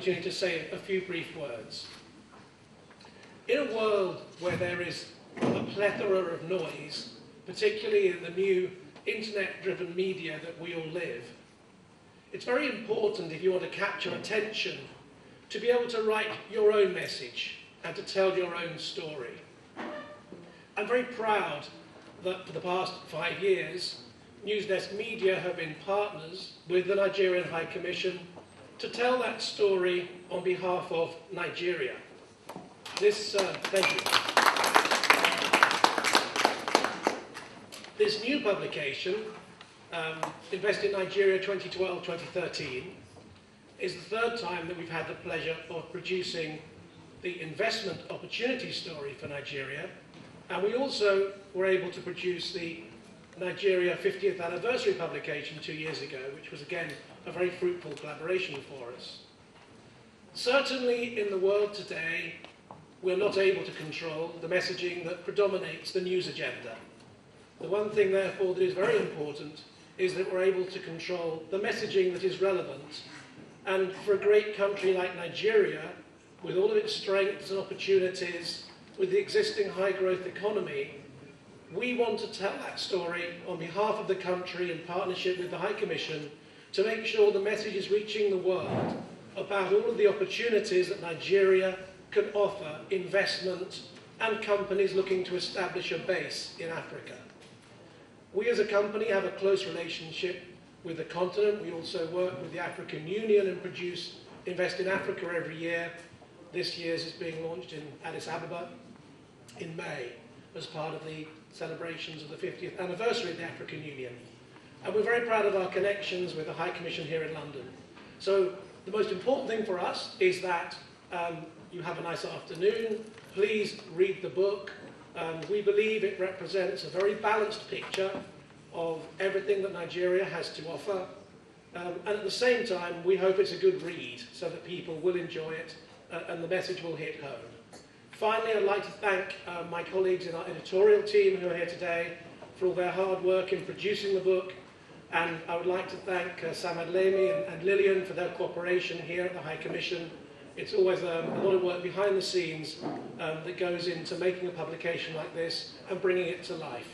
opportunity to say a few brief words. In a world where there is a plethora of noise, particularly in the new internet-driven media that we all live, it's very important, if you want to capture attention, to be able to write your own message and to tell your own story. I'm very proud that for the past 5 years, Newsdesk Media have been partners with the Nigerian High Commission to tell that story on behalf of Nigeria. Thank you. This new publication, Invest in Nigeria 2012-2013, is the third time that we've had the pleasure of producing the investment opportunity story for Nigeria, and we also were able to produce the Nigeria 50th anniversary publication 2 years ago, which was again a very fruitful collaboration for us. Certainly in the world today, we're not able to control the messaging that predominates the news agenda. The one thing, therefore, that is very important is that we're able to control the messaging that is relevant. And for a great country like Nigeria, with all of its strengths and opportunities, with the existing high-growth economy, we want to tell that story on behalf of the country in partnership with the High Commission to make sure the message is reaching the world about all of the opportunities that Nigeria can offer investment and companies looking to establish a base in Africa. We as a company have a close relationship with the continent. We also work with the African Union and produce Invest in Africa every year. This year's is being launched in Addis Ababa in May as part of the celebrations of the 50th anniversary of the African Union. And we're very proud of our connections with the High Commission here in London. So the most important thing for us is that you have a nice afternoon. Please read the book. We believe it represents a very balanced picture of everything that Nigeria has to offer. And at the same time, we hope it's a good read so that people will enjoy it and the message will hit home. Finally, I'd like to thank my colleagues in our editorial team who are here today for all their hard work in producing the book. And I would like to thank Samad Lemi and Lillian for their cooperation here at the High Commission. It's always a lot of work behind the scenes that goes into making a publication like this and bringing it to life.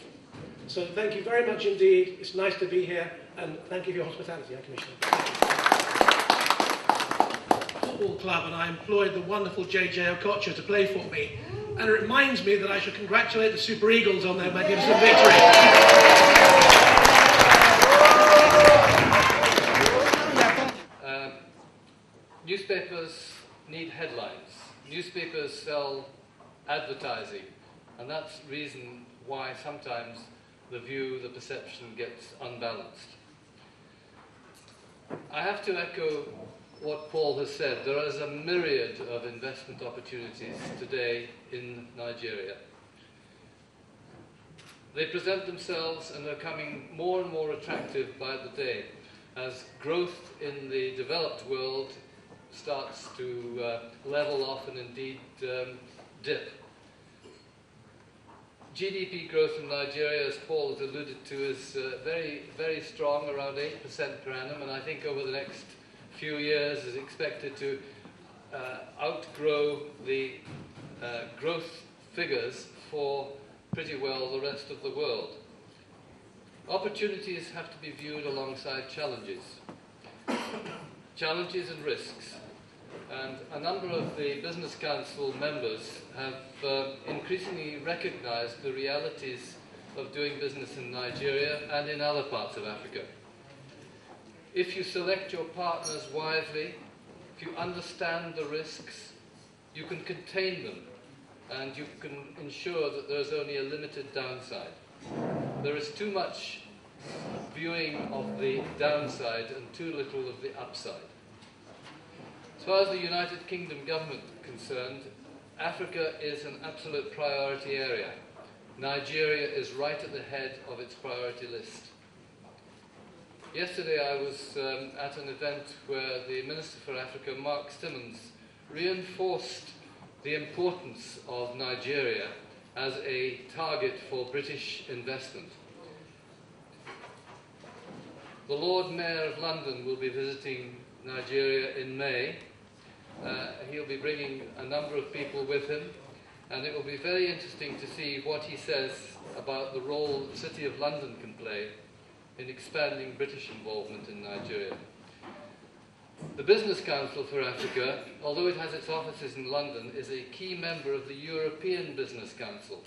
So thank you very much indeed. It's nice to be here, and thank you for your hospitality, High Commissioner. Football club, and I employed the wonderful JJ Okocha to play for me. And it reminds me that I should congratulate the Super Eagles on their magnificent victory. Newspapers need headlines. Newspapers sell advertising, and that's the reason why sometimes the view, the perception gets unbalanced. I have to echo what Paul has said. There is a myriad of investment opportunities today in Nigeria. They present themselves and are becoming more and more attractive by the day as growth in the developed world starts to level off and indeed dip. GDP growth in Nigeria, as Paul has alluded to, is very, very strong, around 8% per annum, and I think over the next few years is expected to outgrow the growth figures for pretty well the rest of the world. Opportunities have to be viewed alongside challenges. Challenges and risks. And a number of the Business Council members have increasingly recognized the realities of doing business in Nigeria and in other parts of Africa. If you select your partners wisely, if you understand the risks, you can contain them and you can ensure that there is only a limited downside. There is too much viewing of the downside and too little of the upside. As far as the United Kingdom government is concerned, Africa is an absolute priority area. Nigeria is right at the head of its priority list. Yesterday I was at an event where the Minister for Africa, Mark Stimmons, reinforced the importance of Nigeria as a target for British investment. The Lord Mayor of London will be visiting Nigeria in May, He'll be bringing a number of people with him, and it will be very interesting to see what he says about the role the City of London can play in expanding British involvement in Nigeria. The Business Council for Africa, although it has its offices in London, is a key member of the European Business Council.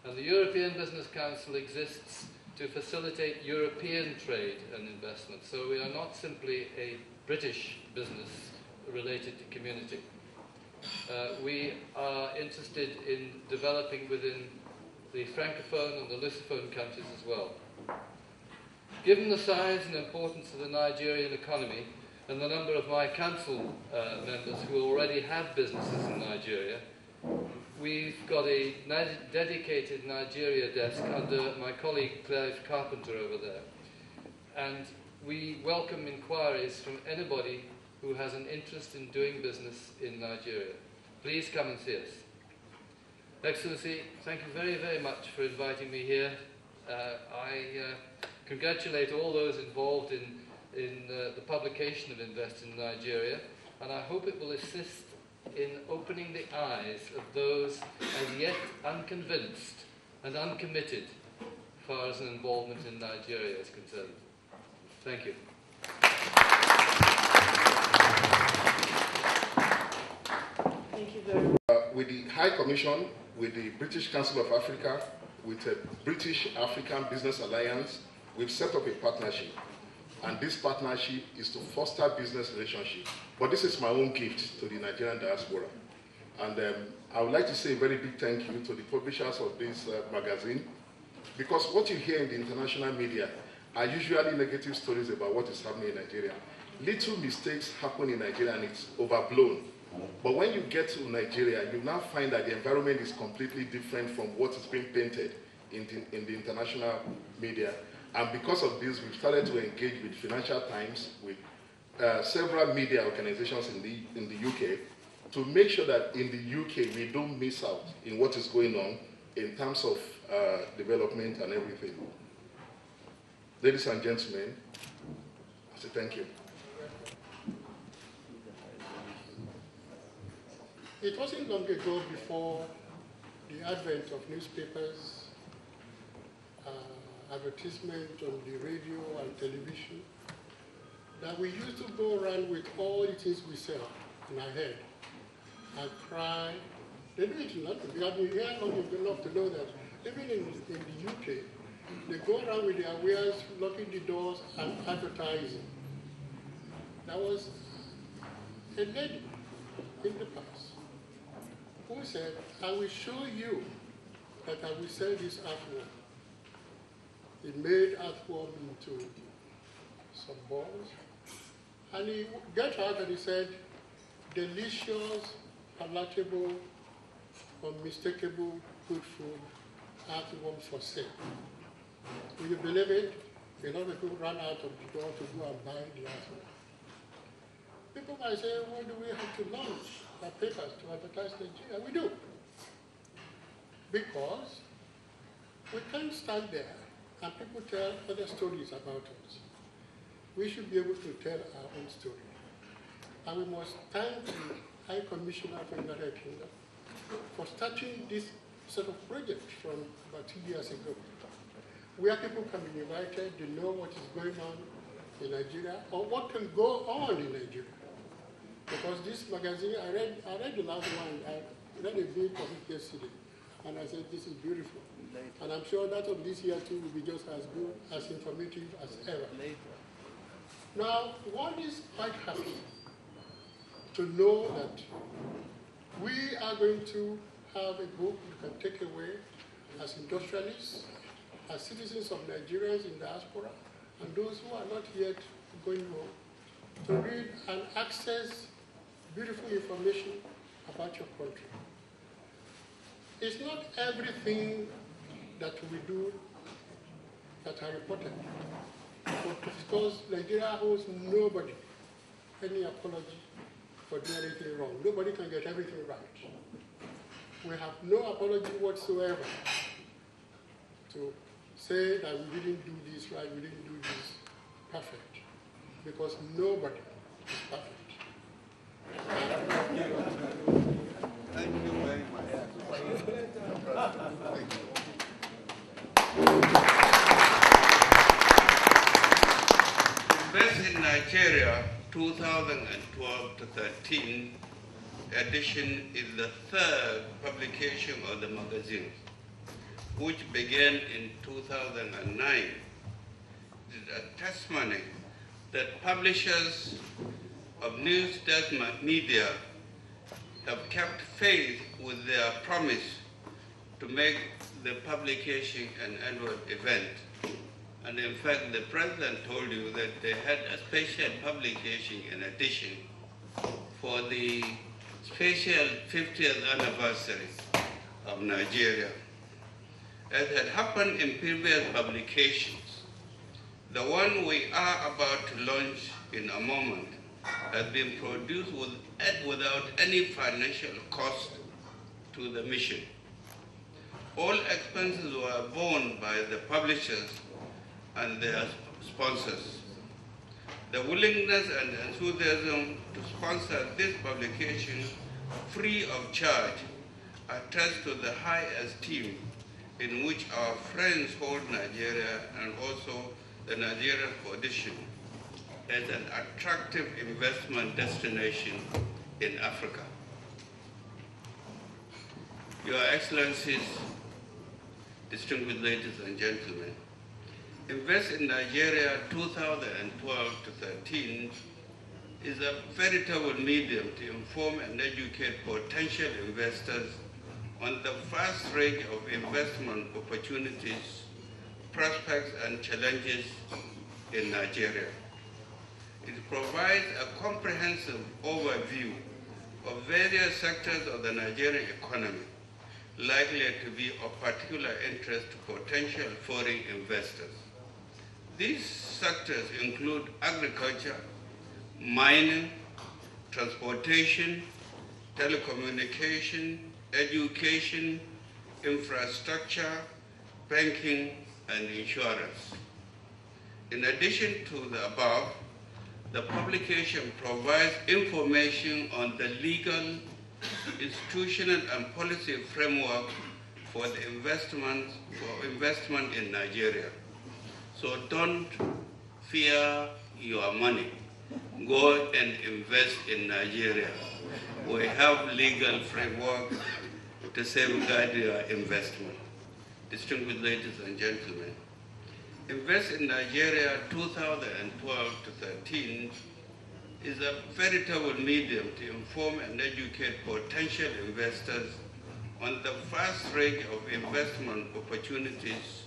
And the European Business Council exists to facilitate European trade and investment. So we are not simply a British business-related community. We are interested in developing within the Francophone and the Lusophone countries as well. Given the size and importance of the Nigerian economy and the number of my council members who already have businesses in Nigeria, we've got a dedicated Nigeria desk under my colleague Clive Carpenter over there. And we welcome inquiries from anybody who has an interest in doing business in Nigeria. Please come and see us. Excellency, thank you very, very much for inviting me here. I congratulate all those involved in the publication of Invest in Nigeria, and I hope it will assist in opening the eyes of those as yet unconvinced and uncommitted as far as an involvement in Nigeria is concerned. Thank you. Thank you very much. With the High Commission, with the British Council of Africa, with the British African Business Alliance, we've set up a partnership. And this partnership is to foster business relationships. But this is my own gift to the Nigerian diaspora. And I would like to say a very big thank you to the publishers of this magazine, because what you hear in the international media are usually negative stories about what is happening in Nigeria. Little mistakes happen in Nigeria and it's overblown. But when you get to Nigeria, you now find that the environment is completely different from what is being painted in the international media. And because of this, we've started to engage with Financial Times, with several media organizations in the UK, to make sure that in the UK we don't miss out in what is going on in terms of development and everything. Ladies and gentlemen, I say thank you. It wasn't long ago, before the advent of newspapers, advertisement on the radio and television, that we used to go around with all the things we sell in our head and cry. They do it in London. We have been here long enough to know that even in the UK, they go around with their wares, locking the doors and advertising. There was a lady in the past who said, I will show you that I will sell this artwork. He made artwork into some balls, and he got out and he said, delicious, palatable, unmistakable, good food, artwork for sale. Will you believe it? A lot of people ran out of the door to go and buy the artwork. People might say, why do we have to launch our papers to advertise Nigeria? We do. Because we can't stand there and people tell other stories about us. We should be able to tell our own story. And we must thank the High Commissioner for the United Kingdom for starting this sort of project from about 2 years ago, where people can be invited to know what is going on in Nigeria or what can go on in Nigeria. Because this magazine, I read the last one, I read a bit of it yesterday, and I said, this is beautiful. And I'm sure that of this year too will be just as good, as informative as ever. Now, one is quite happy to know that we are going to have a book you can take away as industrialists, as citizens of Nigerians in diaspora, and those who are not yet going home, to read and access beautiful information about your country. It's not everything that we do that are reported. Because Nigeria owes nobody any apology for doing anything wrong. Nobody can get everything right. We have no apology whatsoever to say that we didn't do this right, we didn't do this perfect. Because nobody is perfect. Thank you very much. Invest in Nigeria 2012 to 13 edition is the third publication of the magazine, which began in 2009. It is a testimony that publishers of news media have kept faith with their promise to make the publication an annual event. And in fact, the president told you that they had a special publication in addition for the special 50th anniversary of Nigeria. As had happened in previous publications, the one we are about to launch in a moment has been produced without any financial cost to the mission. All expenses were borne by the publishers and their sponsors. The willingness and enthusiasm to sponsor this publication free of charge attests to the high esteem in which our friends hold Nigeria and also the Nigerian position as an attractive investment destination in Africa. Your Excellencies, distinguished ladies and gentlemen, Invest in Nigeria 2012 to 13 is a veritable medium to inform and educate potential investors on the vast range of investment opportunities, prospects, and challenges in Nigeria. It provides a comprehensive overview of various sectors of the Nigerian economy likely to be of particular interest to potential foreign investors. These sectors include agriculture, mining, transportation, telecommunication, education, infrastructure, banking, and insurance. In addition to the above, the publication provides information on the legal, institutional, and policy framework for the investment in Nigeria. So don't fear your money. Go and invest in Nigeria. We have legal framework to safeguard your investment. Distinguished ladies and gentlemen, Invest in Nigeria 2012 to 13 is a veritable medium to inform and educate potential investors on the vast range of investment opportunities,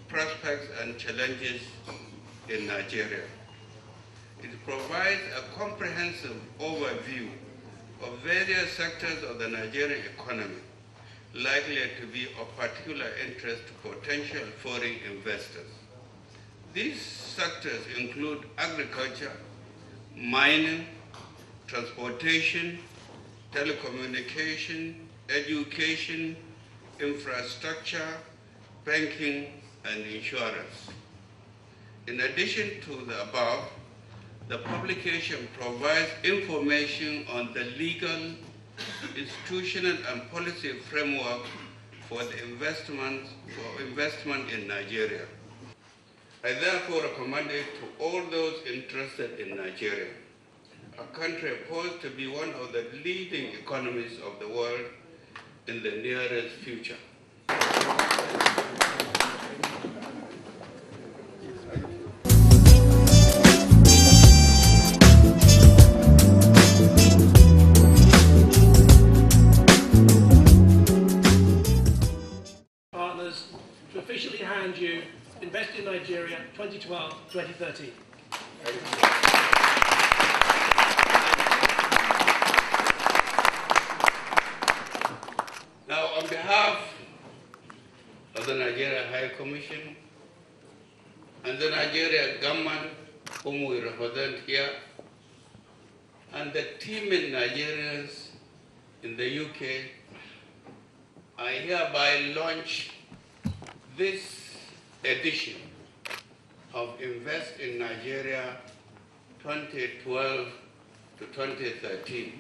prospects, and challenges in Nigeria. It provides a comprehensive overview of various sectors of the Nigerian economy likely to be of particular interest to potential foreign investors. These sectors include agriculture, mining, transportation, telecommunication, education, infrastructure, banking, and insurance. In addition to the above, the publication provides information on the legal, institutional, and policy framework for the investment in Nigeria. I therefore recommend it to all those interested in Nigeria, a country poised to be one of the leading economies of the world in the nearest future. Partners, to officially hand you Invest in Nigeria 2012-2013. Now, on behalf of the Nigeria High Commission and the Nigeria government, whom we represent here, and the teeming Nigerians in the UK, I hereby launch this edition of Invest in Nigeria 2012 to to 2013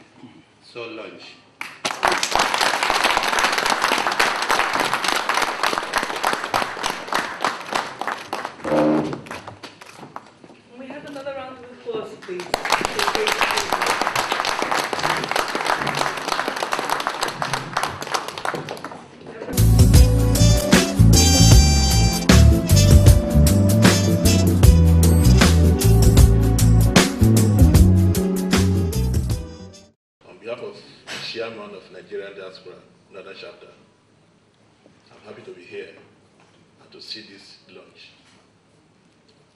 so launch. We have another round of applause, please. On behalf of the chairman of Nigerian Diaspora, Northern Chapter, I'm happy to be here and to see this launch.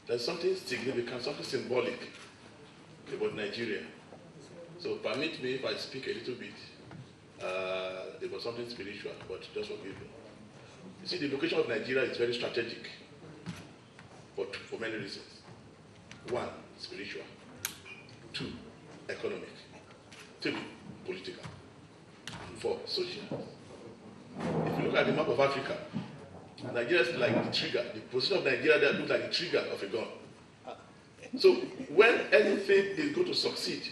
There's something significant, something symbolic about Nigeria. So permit me if I speak a little bit about something spiritual, but just forgive me. You see, the location of Nigeria is very strategic, but for many reasons. 1, spiritual. 2, economic. 3, political. And 4, social. If you look at the map of Africa, Nigeria is like the trigger. The position of Nigeria there looks like the trigger of a gun. So when anything is going to succeed,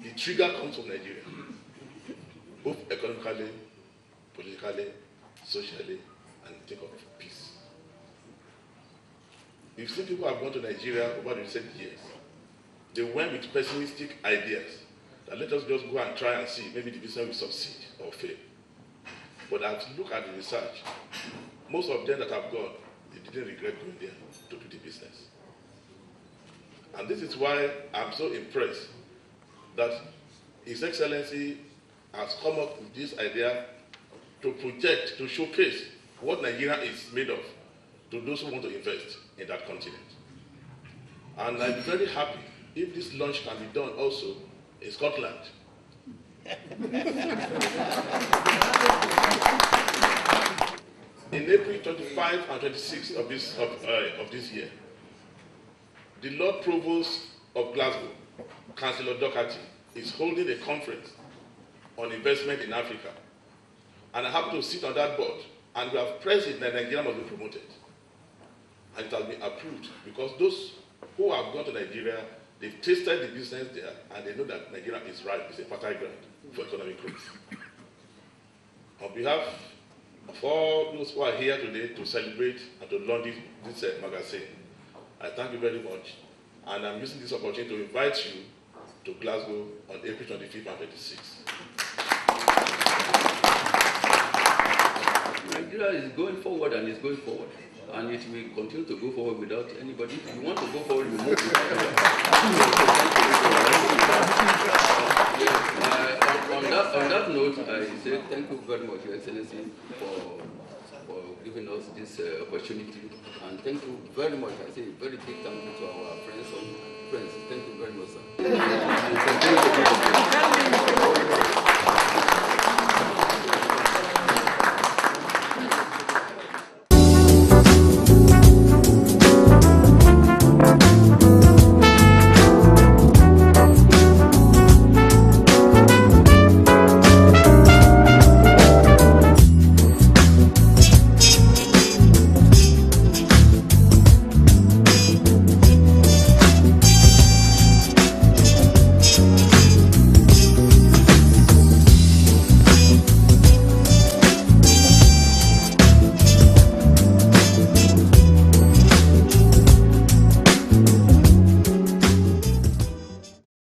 the trigger comes from Nigeria, both economically, politically, socially, and think of peace. You've seen people who have gone to Nigeria over the recent years. They went with pessimistic ideas that let us just go and try and see, maybe the business will succeed or fail. But as you look at the research, most of them that have gone, they didn't regret going there to do the business. And this is why I'm so impressed that His Excellency has come up with this idea to project, to showcase what Nigeria is made of to those who want to invest in that continent. And I'm very happy if this launch can be done also in Scotland. In April 25 and 26 of this year, the Lord Provost of Glasgow, Councillor Doherty, is holding a conference on investment in Africa. And I happen to sit on that board, and we have pressed it that Nigeria must be promoted. And it has been approved because those who have gone to Nigeria, they've tasted the business there, and they know that Nigeria is right, it's a fertile ground for economic growth. On behalf of all those who are here today to celebrate and to launch this magazine, I thank you very much, and I'm using this opportunity to invite you to Glasgow on April 25th and 26th. Nigeria is going forward and is going forward, and it will continue to go forward without anybody. If you want to go forward, you move to Nigeria. On that note, I say thank you very much, Your Excellency, for giving us this opportunity, and thank you very much. I say a very big thank you to our friends. Thank you very much, sir.